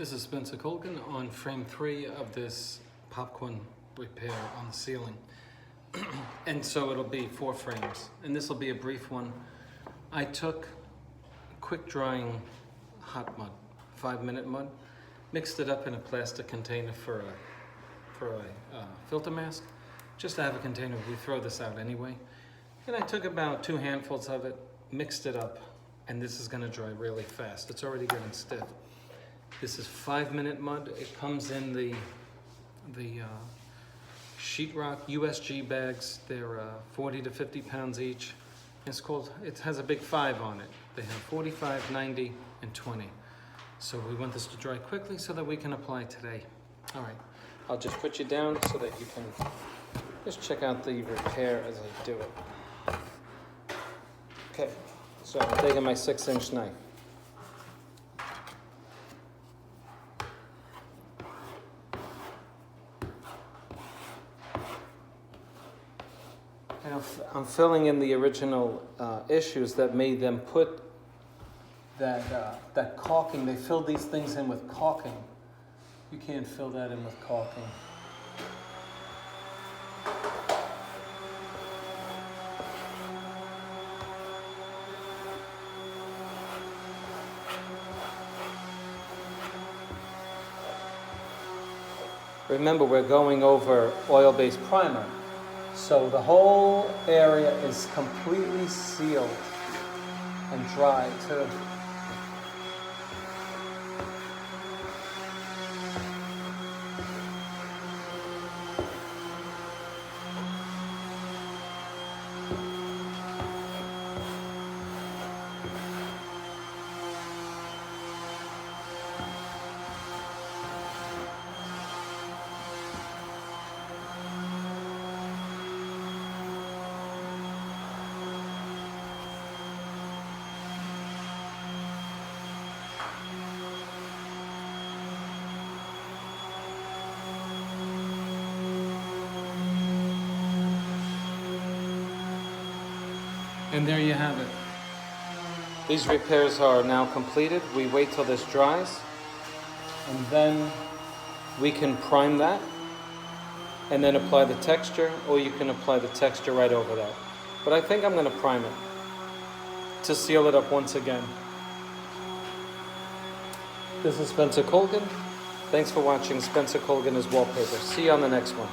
This is Spencer Colgan on frame 3 of this popcorn repair on the ceiling. And so it'll be 4 frames, and this will be a brief one. I took quick drying hot mud, 5-minute mud, mixed it up in a plastic container for a filter mask, just to have a container. We throw this out anyway. And I took about 2 handfuls of it, mixed it up, and this is going to dry really fast. It's already getting stiff. This is 5-minute mud. It comes in the sheetrock USG bags. They're 40 to 50 pounds each. It has a big 5 on it. They have 45, 90, and 20. So we want this to dry quickly so that we can apply today. All right, I'll just put you down so that you can just check out the repair as I do it. Okay, so I'm taking my 6-inch knife. I'm filling in the original issues that made them put that caulking. They filled these things in with caulking. You can't fill that in with caulking. Remember, we're going over oil-based primer. So the whole area is completely sealed and dry too. And there you have it. These repairs are now completed. We wait till this dries, and then we can prime that and then apply the texture, or you can apply the texture right over that. But I think I'm going to prime it to seal it up once again. This is Spencer Colgan. Thanks for watching Spencer Colgan is Wallpaper. See you on the next one.